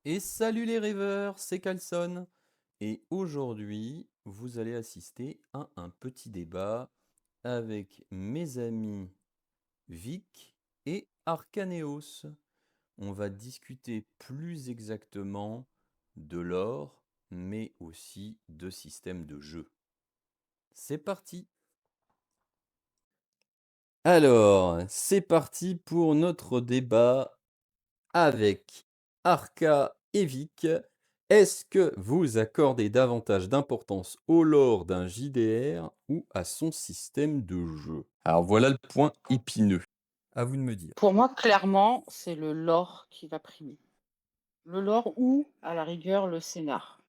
Et salut les rêveurs, c'est Carlson. Et aujourd'hui, vous allez assister à un petit débat avec mes amis Vic et Arcaneos. On va discuter plus exactement de l'or, mais aussi de systèmes de jeu. C'est parti! Alors, c'est parti pour notre débat avec Arca et Vic. Est-ce que vous accordez davantage d'importance au lore d'un JDR ou à son système de jeu? Alors voilà le point épineux. À vous de me dire. Pour moi, clairement, c'est le lore qui va primer. Le lore ou, à la rigueur, le scénar.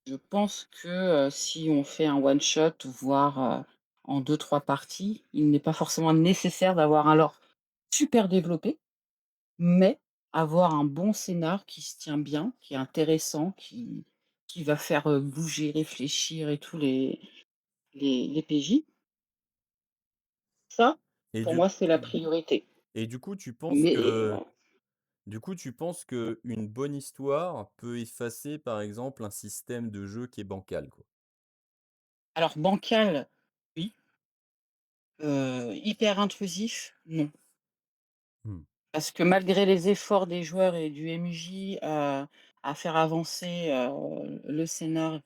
Je pense que, si on fait un one shot, voire, en deux trois parties, il n'est pas forcément nécessaire d'avoir un lore super développé, mais avoir un bon scénar qui se tient bien, qui est intéressant, qui va faire, bouger, réfléchir et tout les PJ. Ça, Et pour du, moi, c'est la priorité. et du coup, tu penses Mais, que, une bonne histoire peut effacer, par exemple, un système de jeu qui est bancal, quoi. alors bancal, oui. Hyper intrusif, non. Hmm. Parce que malgré les efforts des joueurs et du MJ, à faire avancer, le scénar,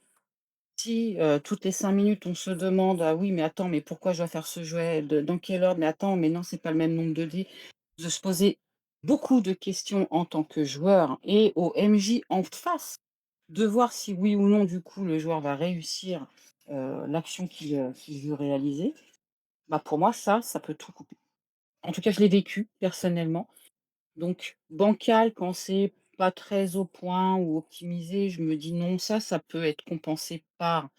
si, toutes les 5 minutes on se demande: «Ah oui, mais attends, mais pourquoi je dois faire ce jet? Dans quel ordre? Mais attends, mais non, c'est pas le même nombre de dés». De se poser beaucoup de questions en tant que joueur et au MJ en face, de voir si oui ou non, du coup, le joueur va réussir, l'action qu'il veut réaliser. Bah, pour moi, ça peut tout couper. En tout cas, je l'ai vécu personnellement. Donc bancal, quand c'est pas très au point ou optimisé, je me dis: «Non, ça peut être compensé par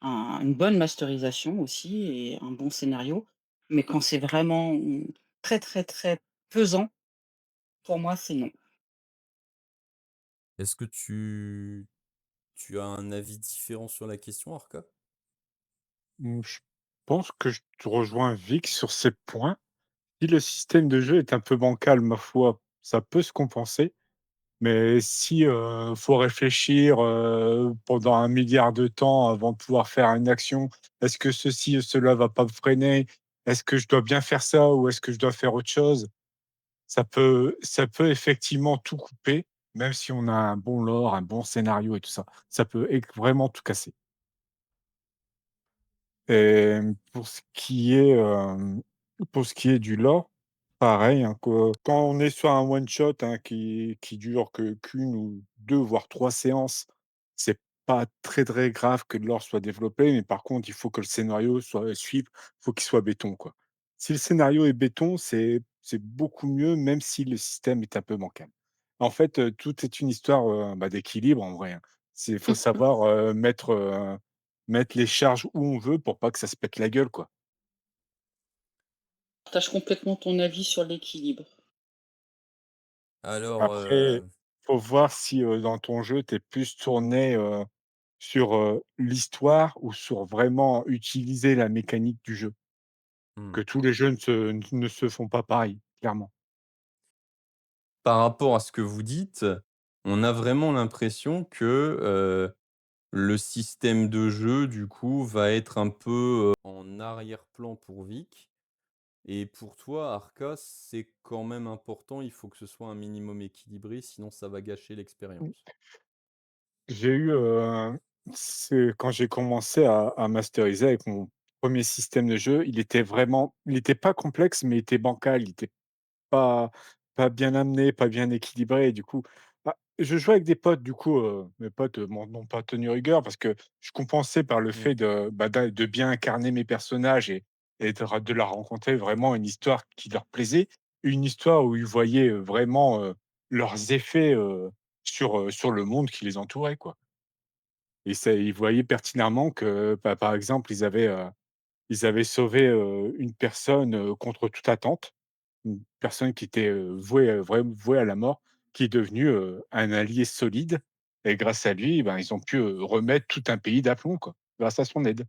une bonne masterisation aussi et un bon scénario». Mais quand c'est vraiment, très, très, très pesant, pour moi, c'est non. Est-ce que tu as un avis différent sur la question, Arca? Je pense que je te rejoins Vic sur ces points. Si le système de jeu est un peu bancal, ma foi, ça peut se compenser. Mais si, faut réfléchir, pendant un milliard de temps avant de pouvoir faire une action, est-ce que ceci ou cela va pas me freiner? Est-ce que je dois bien faire ça ou est-ce que je dois faire autre chose? Ça peut effectivement tout couper, même si on a un bon lore, un bon scénario et tout ça. Ça peut vraiment tout casser. Et pour ce qui est du lore, pareil, hein, que quand on est sur un one shot, hein, qui dure qu'une ou 2 voire 3 séances, c'est pas très, très grave que le lore soit développé, mais par contre, il faut que le scénario suive, faut qu'il soit béton, quoi. Si le scénario est béton, c'est beaucoup mieux, même si le système est un peu bancal. En fait, tout est une histoire, d'équilibre en vrai, hein. Il faut savoir, mettre les charges où on veut pour pas que ça se pète la gueule, quoi. Je partage complètement ton avis sur l'équilibre. Alors, Après, faut voir si, dans ton jeu, tu es plus tourné, sur, l'histoire ou sur vraiment utiliser la mécanique du jeu. hmm. Que tous les jeux ne se font pas pareil, clairement. Par rapport à ce que vous dites, on a vraiment l'impression que, le système de jeu, du coup, va être un peu, en arrière-plan pour Vic et pour toi, Arca, c'est quand même important, il faut que ce soit un minimum équilibré, sinon ça va gâcher l'expérience. J'ai eu, c'est quand j'ai commencé à masteriser avec mon premier système de jeu, il était pas complexe, mais il était bancal, il était pas pas bien amené, pas bien équilibré et du coup, je jouais avec des potes du coup, mes potes, m'ont pas tenu rigueur parce que je compensais par le Mmh. fait de bien incarner mes personnages et de leur rencontrer vraiment une histoire qui leur plaisait. Une histoire où ils voyaient, vraiment, leurs effets, sur le monde qui les entourait, quoi. Et ça ils voyaient pertinemment que, par exemple, ils avaient sauvé, une personne, contre toute attente. Une personne qui était, vouée à la mort, qui est devenue, un allié solide et grâce à lui, ben, ils ont pu, remettre tout un pays d'aplomb, quoi, grâce à son aide.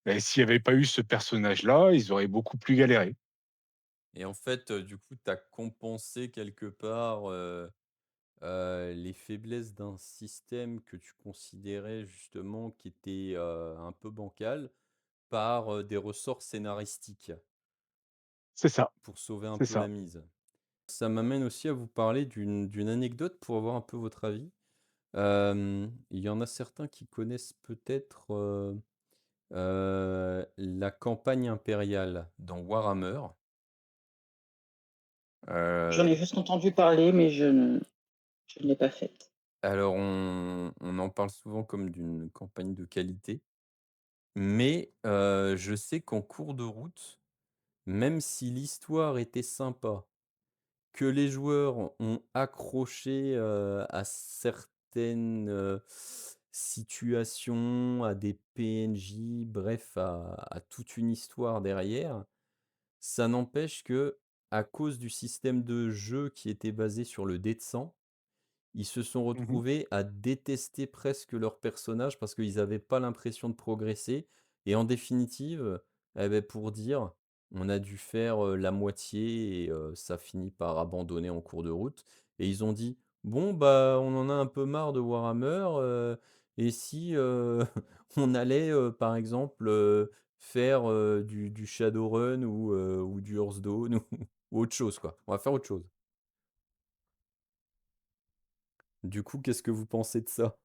Et s'il y avait pas eu ce personnage-là, ils auraient beaucoup plus galéré. Et en fait, du coup, tu as compensé quelque part, les faiblesses d'un système que tu considérais justement qui était, un peu bancal par, des ressorts scénaristiques C'est ça, pour sauver un c'est peu la ça. mise. Ça m'amène aussi à vous parler d'une anecdote pour avoir un peu votre avis. Il y en a certains qui connaissent peut-être, la campagne impériale dans Warhammer. J'en ai juste entendu parler, mais je ne l'ai pas faite. Alors on en parle souvent comme d'une campagne de qualité, mais je sais qu'en cours de route, même si l'histoire était sympa, que les joueurs ont accroché, à certaines, situations, à des PNJ, bref à toute une histoire derrière, ça n'empêche que à cause du système de jeu qui était basé sur le dé de sang, ils se sont Mmh. retrouvés à détester presque leur personnage parce qu'ils avaient pas l'impression de progresser et en définitive, et beh, pour dire, on a dû faire, la moitié et ça finit par abandonner en cours de route et ils ont dit: «Bon, bah, on en a un peu marre de Warhammer, et si, on allait, par exemple, faire, du Shadowrun ou du Hearthstone ou autre chose, quoi. On va faire autre chose». Du coup, qu'est-ce que vous pensez de ça?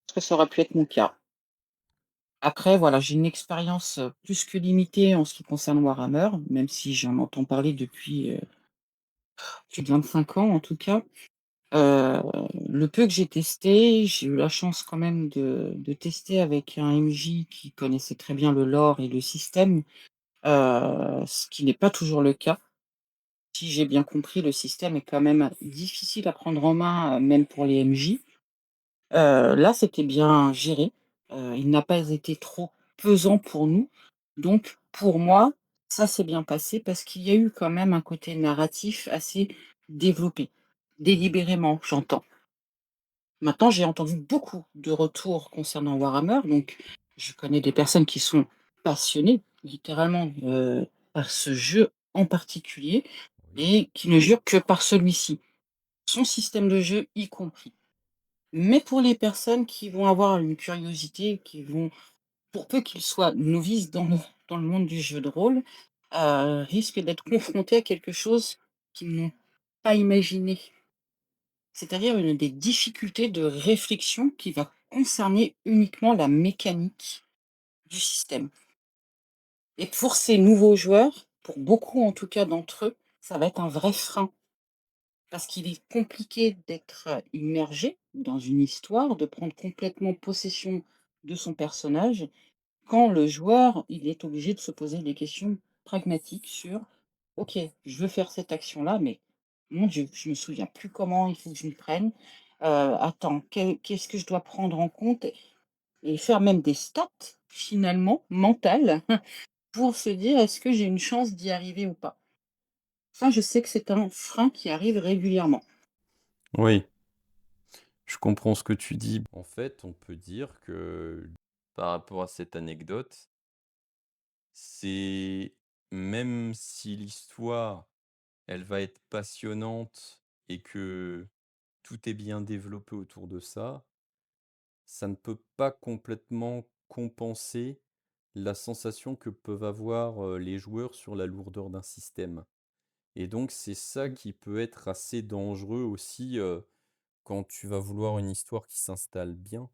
Est-ce que ça aurait pu être mon cas? Après voilà, j'ai une expérience, plus que limitée en ce qui concerne Warhammer, même si j'en entends parler depuis, plus de 25 ans en tout cas. Heu, le peu que j'ai testé, j'ai eu la chance quand même de tester avec un MJ qui connaissait très bien le lore et le système, ce qui n'est pas toujours le cas. Si j'ai bien compris, le système est quand même difficile à prendre en main, même pour les MJ. Là, c'était bien géré, il n'a pas été trop pesant pour nous. Donc pour moi, ça s'est bien passé parce qu'il y a eu quand même un côté narratif assez développé. Délibérément, j'entends. Maintenant, j'ai entendu beaucoup de retours concernant Warhammer, donc je connais des personnes qui sont passionnées, littéralement, par ce jeu en particulier Oui. et qui ne jurent que par celui-ci, son système de jeu y compris. Mais pour les personnes qui vont avoir une curiosité, qui vont pour peu qu'ils soient novices dans le monde du jeu de rôle, risquent d'être confrontés à quelque chose qu'ils n'ont pas imaginé. C'est-à-dire une des difficultés de réflexion qui va concerner uniquement la mécanique du système. Et pour ces nouveaux joueurs, pour beaucoup en tout cas d'entre eux, ça va être un vrai frein. Parce qu'il est compliqué d'être immergé dans une histoire, de prendre complètement possession de son personnage, quand le joueur, il est obligé de se poser des questions pragmatiques sur: «OK, je veux faire cette action-là, mais mon Dieu, je me souviens plus comment il faut que je m'y prenne. Attends, qu'est-ce que je dois prendre en compte?» et faire même des stats, finalement, mentales, pour se dire: «Est-ce que j'ai une chance d'y arriver ou pas?» Ça, je sais que c'est un frein qui arrive régulièrement. Oui, je comprends ce que tu dis. En fait, on peut dire que par rapport à cette anecdote, c'est même si l'histoire, elle va être passionnante et que tout est bien développé autour de ça ne peut pas complètement compenser la sensation que peuvent avoir, les joueurs sur la lourdeur d'un système. Et donc c'est ça qui peut être assez dangereux aussi, quand tu vas vouloir une histoire qui s'installe bien.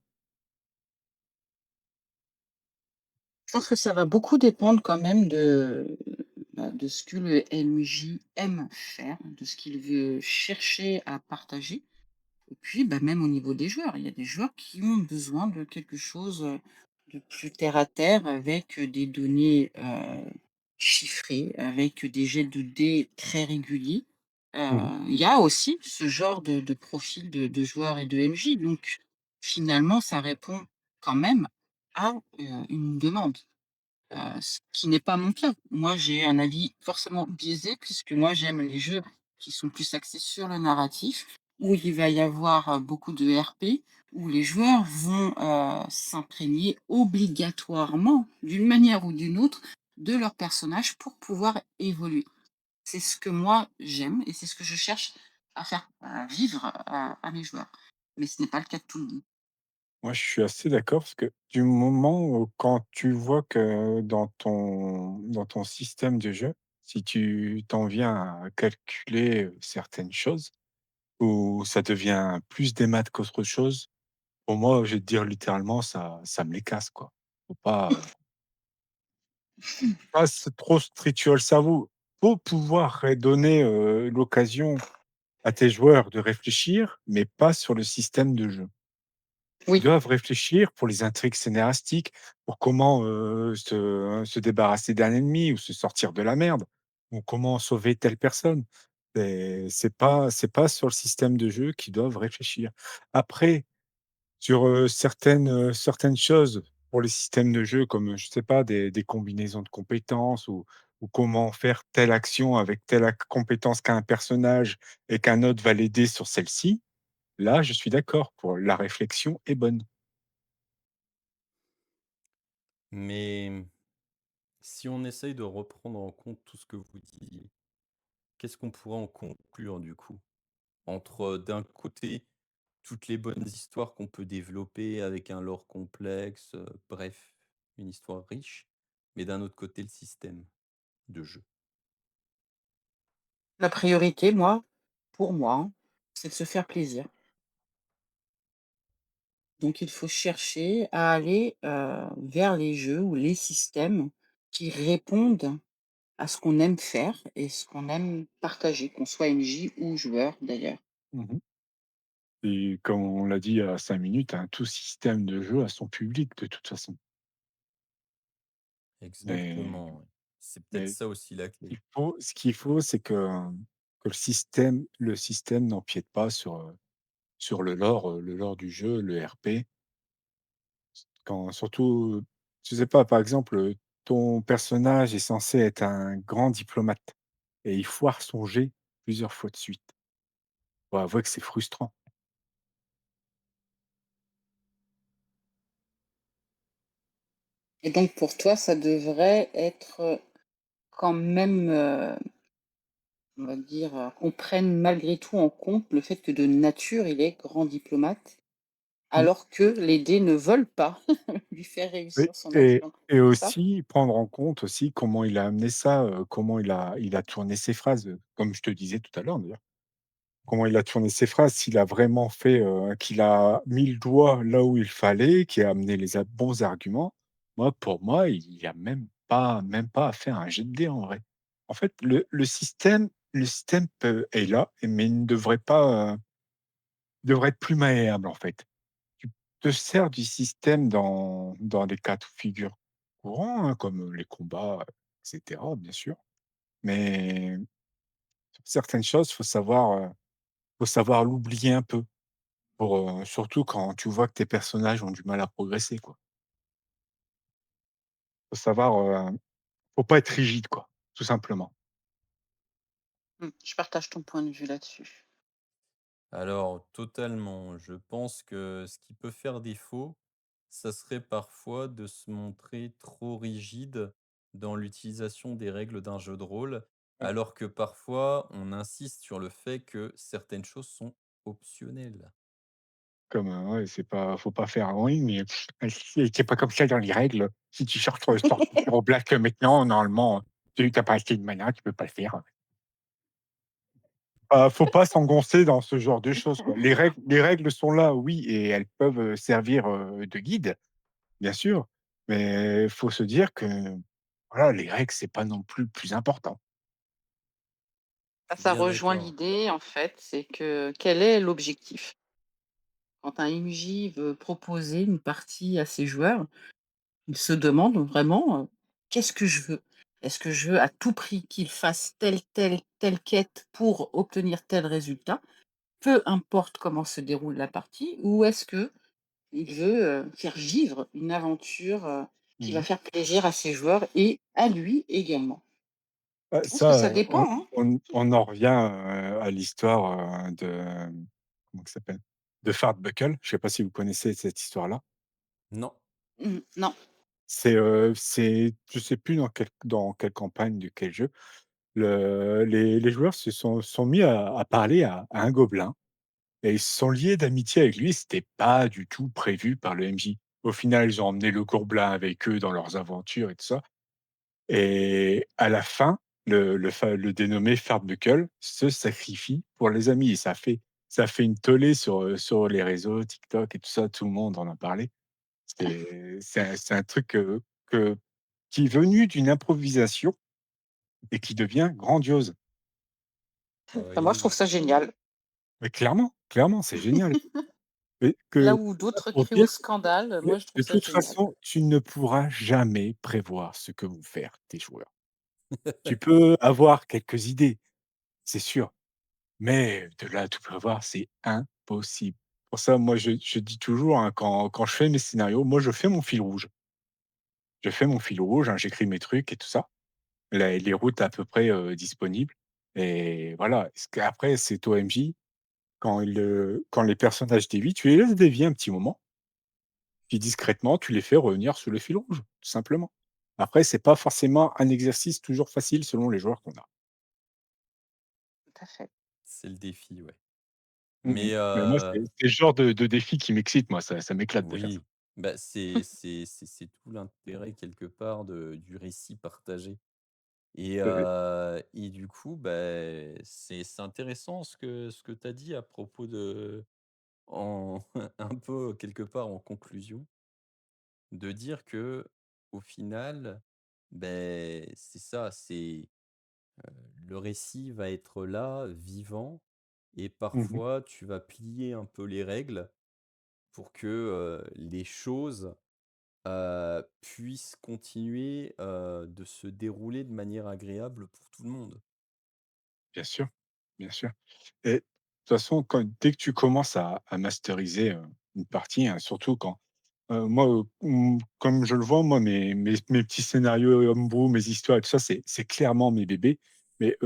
Je pense que ça va beaucoup dépendre quand même de ce que le MJ aime faire, de ce qu'il veut chercher à partager. Et puis, bah, même au niveau des joueurs, il y a des joueurs qui ont besoin de quelque chose, de plus terre à terre avec, des données, chiffrées, avec des jets de dés très réguliers. Mmh. Il y a aussi ce genre de profil de joueurs et de MJ, donc finalement, ça répond quand même à, une demande. Ce qui n'est pas mon cas. Moi, j'ai un avis forcément biaisé puisque moi, j'aime les jeux qui sont plus axés sur le narratif, où il va y avoir, beaucoup de RP, où les joueurs vont, s'imprégner obligatoirement, d'une manière ou d'une autre, de leur personnage pour pouvoir évoluer. C'est ce que moi j'aime et c'est ce que je cherche à faire, vivre à mes joueurs. Mais ce n'est pas le cas de tout le monde. Moi, je suis assez d'accord parce que du moment où quand tu vois que dans ton système de jeu, si tu t'en viens à calculer, certaines choses, ou ça devient plus des maths qu'autre chose, pour moi, je vais te dire littéralement, ça me les casse, quoi. Faut pas se trop se triturer le cerveau. Faut pouvoir donner, l'occasion à tes joueurs de réfléchir, mais pas sur le système de jeu. Ils Oui, doivent réfléchir pour les intrigues scénaristiques, pour comment, se débarrasser d'un ennemi ou se sortir de la merde, ou comment sauver telle personne. C'est pas sur le système de jeu qu'ils doivent réfléchir. Après, sur, certaines choses pour les systèmes de jeu comme, je sais pas, des combinaisons de compétences ou comment faire telle action avec telle ac compétence qu'a un personnage et qu'un autre va l'aider sur celle-ci, là, je suis d'accord pour la réflexion est bonne. Mais si on essaye de reprendre en compte tout ce que vous disiez, qu'est-ce qu'on pourrait en conclure du coup? Entre, d'un côté, toutes les bonnes histoires qu'on peut développer avec un lore complexe, bref, une histoire riche, mais d'un autre côté, le système de jeu. la priorité, moi, pour moi, hein, c'est de se faire plaisir. Donc il faut chercher à aller, vers les jeux ou les systèmes qui répondent à ce qu'on aime faire et ce qu'on aime partager, qu'on soit MJ ou joueur d'ailleurs. Mmh. Et comme on l'a dit il y a 5 minutes, hein, tout système de jeu a son public de toute façon. Mais Exactement, ouais. C'est peut-être mais ça aussi la clé. ce qu'il faut, c'est que le système n'empiète pas sur le lore du jeu, le RP. Quand surtout, je sais pas, par exemple, ton personnage est censé être un grand diplomate et il foire son jet plusieurs fois de suite. Faut avouer que c'est frustrant. Et donc pour toi, ça devrait être, quand même, on va dire, qu'on prenne malgré tout en compte le fait que de nature, il est grand diplomate, Mmh. alors que les dés ne veulent pas lui faire Oui réussir son et action. et C'est ça? aussi prendre en compte aussi comment il a amené ça, comment il a tourné ses phrases, comme je te disais tout à l'heure d'ailleurs. Comment il a tourné ses phrases, s'il a vraiment fait, qu'il a mis le doigt là où il fallait, qu'il a amené les bons arguments. Moi, pour moi, il y a même pas à faire un jet de dés en vrai. En fait, le système est là, mais il ne devrait être plus malléable en fait. Tu te sers du système dans des cas de figure courants, hein, comme les combats, et cetera, bien sûr. Mais sur certaines choses, faut savoir l'oublier un peu pour, surtout quand tu vois que tes personnages ont du mal à progresser, quoi. Faut savoir, faut pas être rigide, quoi, tout simplement. Je partage ton point de vue là-dessus. Alors, totalement, je pense que ce qui peut faire défaut, ça serait parfois de se montrer trop rigide dans l'utilisation des règles d'un jeu de rôle, Ouais, alors que parfois on insiste sur le fait que certaines choses sont optionnelles. comme, ouais, c'est pas faut pas faire: «Oui, mais c'est pas comme ça dans les règles. Si tu cherches sortir au black maintenant, normalement, tu as pas assez de mana, tu peux pas le faire». Faut pas s'engoncer dans ce genre de choses, quoi. Les règles sont là, oui et elles peuvent, servir, de guide, bien sûr, mais faut se dire que, voilà, les règles, c'est pas non plus le plus important. Je Ça, suis ça bien rejoint d'accord. l'idée en fait, c'est que quel est l'objectif? Quand un MJ veut proposer une partie à ses joueurs, il se demande vraiment, «Qu'est-ce que je veux? Est-ce que je veux à tout prix qu'il fasse telle quête pour obtenir tel résultat, peu importe comment se déroule la partie? Ou est-ce qu'il veut, faire vivre une aventure, qui va Mmh. faire plaisir à ses joueurs et à lui également?» Ouais, Je pense que ça ça, dépend, hein. on en revient, à l'histoire, comment ça s'appelle? De Fart Buckle. Je sais pas si vous connaissez cette histoire-là? Non, Non. c'est je sais plus dans quelle campagne de quel jeu, les joueurs se sont mis à parler à un gobelin et ils se sont liés d'amitié avec lui. C'était pas du tout prévu par le MJ. Au final, ils ont emmené le gobelin avec eux dans leurs aventures et tout ça et à la fin, le dénommé Fartbuckle se sacrifie pour les amis et ça fait une tollée sur les réseaux, TikTok et tout ça, tout le monde en a parlé. C'est un truc, que qui est venu d'une improvisation et qui devient grandiose. Enfin, moi, je Oui, trouve ça génial. Mais clairement, clairement, c'est génial et Là que où d'autres pour crient au dire scandale, que moi, je trouve de ça toute génial. façon, tu ne pourras jamais prévoir ce que vont faire tes joueurs. Tu peux avoir quelques idées, c'est sûr, mais de là à tout prévoir, c'est impossible. Pour ça, moi, je dis toujours, hein, quand je fais mes scénarios, moi, je fais mon fil rouge. Je fais mon fil rouge, hein, j'écris mes trucs et tout ça. Les routes à peu près, disponibles et voilà. Ce qu'après, c'est au MJ quand les personnages dévient, tu les laisses dévier un petit moment, puis discrètement, tu les fais revenir sur le fil rouge, tout simplement. Après, c'est pas forcément un exercice toujours facile selon les joueurs qu'on a. Tout à fait. c'est le défi, ouais. Mmh mh. Mais Mais moi, c'est le genre de défi qui m'excite, moi, ça m'éclate de faire ça. oui, bah, c'est tout l'intérêt quelque part du récit partagé Oui, et du coup, bah, c'est intéressant ce que tu as dit à propos de en un peu quelque part en conclusion, de dire que au final, ben c'est ça, le récit va être là, vivant et mmh mh. parfois tu vas plier un peu les règles pour que, les choses, puissent continuer, de se dérouler de manière agréable pour tout le monde. Bien sûr, bien sûr et de toute façon, dès que tu commences à masteriser, une partie, hein, surtout quand moi, comme je le vois, moi, mes petits scénarios homebrew, mes histoires et tout ça, c'est clairement mes bébés. Mais,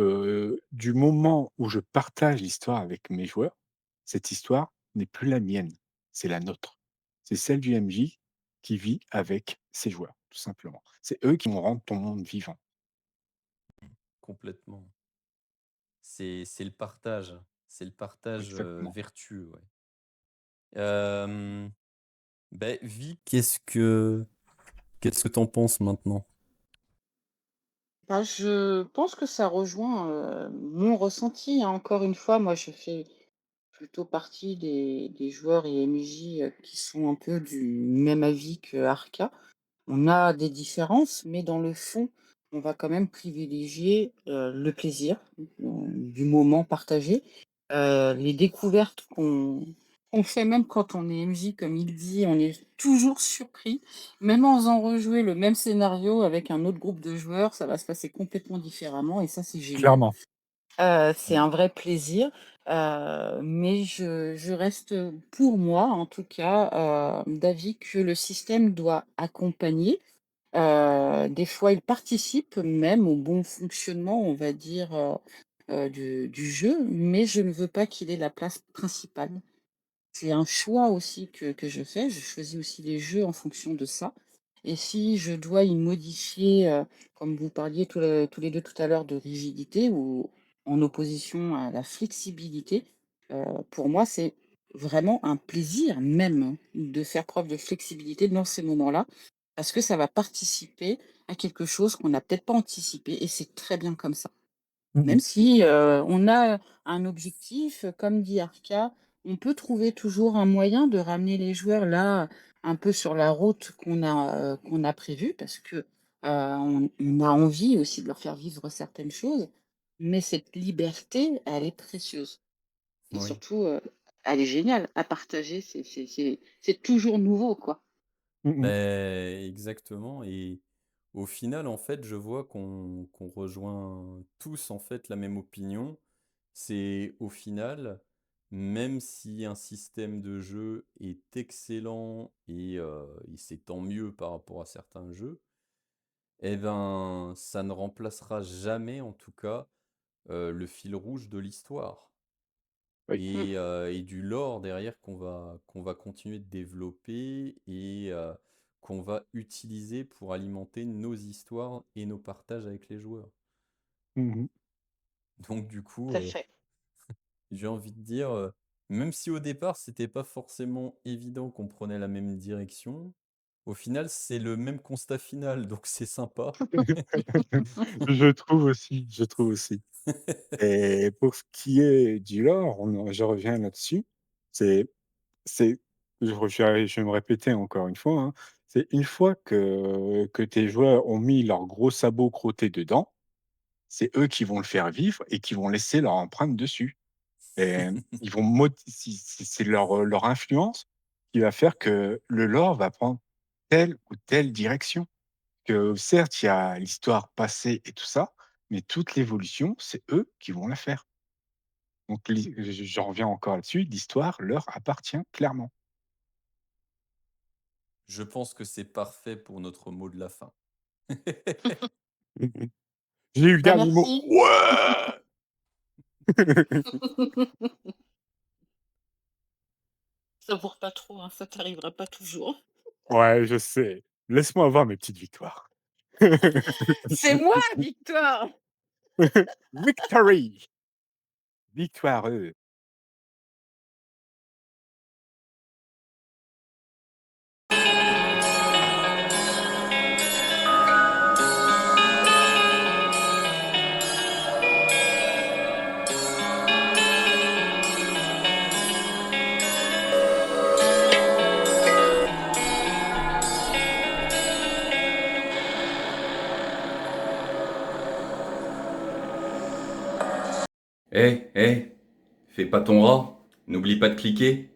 du moment où je partage l'histoire avec mes joueurs, cette histoire n'est plus la mienne, c'est la nôtre. C'est celle du MJ qui vit avec ses joueurs, tout simplement. C'est eux qui vont rendre ton monde vivant. Complètement. C'est le partage, c'est le partage, Exactement. vertueux, ouais. Hem, Beh, Vic, qu'est-ce que tu en penses maintenant? Bah, je pense que ça rejoint, mon ressenti, hein. Encore une fois, moi, je fais plutôt partie des joueurs et MJ, qui sont un peu du même avis que Arca. On a des différences, mais dans le fond, on va quand même privilégier, le plaisir, du moment partagé, les découvertes qu'on fait même quand on est MJ, comme il dit, on est toujours surpris. Même en faisant rejouer le même scénario avec un autre groupe de joueurs, ça va se passer complètement différemment et ça, c'est génial. Clairement. C'est un vrai plaisir, mais je reste, pour moi en tout cas, d'avis que le système doit accompagner. Des fois, il participe même au bon fonctionnement, on va dire, du jeu, mais je ne veux pas qu'il ait la place principale. C'est un choix aussi que je fais. Je choisis aussi les jeux en fonction de ça et si je dois y modifier, comme vous parliez tous les 2 tout à l'heure de rigidité ou en opposition à la flexibilité, pour moi, c'est vraiment un plaisir même de faire preuve de flexibilité dans ces moments-là, parce que ça va participer à quelque chose qu'on n'a peut-être pas anticipé et c'est très bien comme ça. Mmh Même mh. si, on a un objectif, comme dit Arca, on peut trouver toujours un moyen de ramener les joueurs là, un peu sur la route qu'on a prévue parce que, on a envie aussi de leur faire vivre certaines choses. Mais cette liberté, elle est précieuse et Oui. surtout, elle est géniale à partager, c'est toujours nouveau, quoi. Mmh mh. Beh, exactement et au final, en fait, je vois qu'on rejoint tous, en fait, la même opinion. C'est au final, même si un système de jeu est excellent et c'est tant mieux par rapport à certains jeux, eh ben, ça ne remplacera jamais, en tout cas, le fil rouge de l'histoire Oui. et du lore derrière qu'on va continuer de développer et qu'on va utiliser pour alimenter nos histoires et nos partages avec les joueurs. Mmh. Donc du coup, Tout à fait. j'ai envie de dire, même si au départ, c'était pas forcément évident qu'on prenait la même direction, au final, c'est le même constat final, donc c'est sympa. Je trouve aussi. Et pour ce qui est du lore, je reviens là-dessus, c'est c'est je vais me répéter encore une fois, hein, c'est une fois que tes joueurs ont mis leurs gros sabots crottés dedans, c'est eux qui vont le faire vivre et qui vont laisser leur empreinte dessus. Et ils vont c'est leur influence qui va faire que le lore va prendre telle ou telle direction. Que certes, il y a l'histoire passée et tout ça, mais toute l'évolution, c'est eux qui vont la faire. Donc j'en reviens encore là-dessus, l'histoire leur appartient clairement. Je pense que c'est parfait pour notre mot de la fin. Mmh. J'ai eu le Bah, dernier mot. merci. Ouais! Savoure pas trop, hein, ça t'arrivera pas toujours. Ouais, je sais. Laisse-moi avoir mes petites victoires. C'est moi, Victoire! Victory! Victoireux. Hé, hé, fais pas ton rat, n'oublie pas de cliquer.